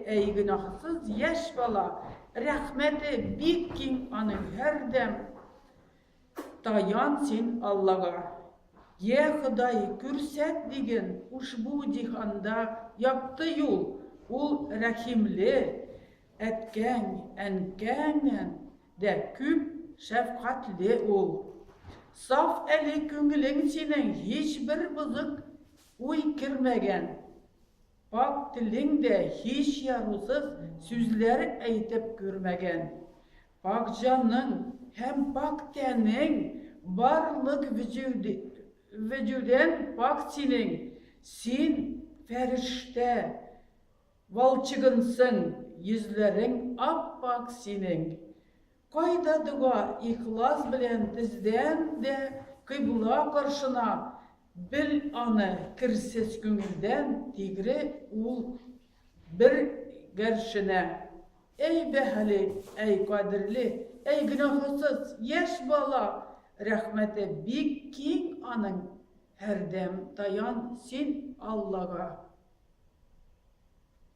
ey günahsız yaş bala. Rahmeti bik kim anın her dem. Tayan sen Allaga. Ye Huday kürset digen uşbu cihanda yaptı yol. Ul rahimli, etken, enkenen de küp şefkatli ol. Saf eli küngülün senin hiçbir bızık uy kirmegen. Pak dilinde hiç yarusuz sözler eytip görmegen. Pak canın hem pak tenin barlık vücuden pak senin. Sen ferişte valçıgınsın, yüzlerin appak senin. Kayda dua ihlas bilen tizden de kıybula karşına bil anı kirsiz güngülden tigri ul bir gerşine. Ey behali, ey kadirli, ey günahsız, yaş bala, rahmete bik king anın her dem tayan sin Allaga.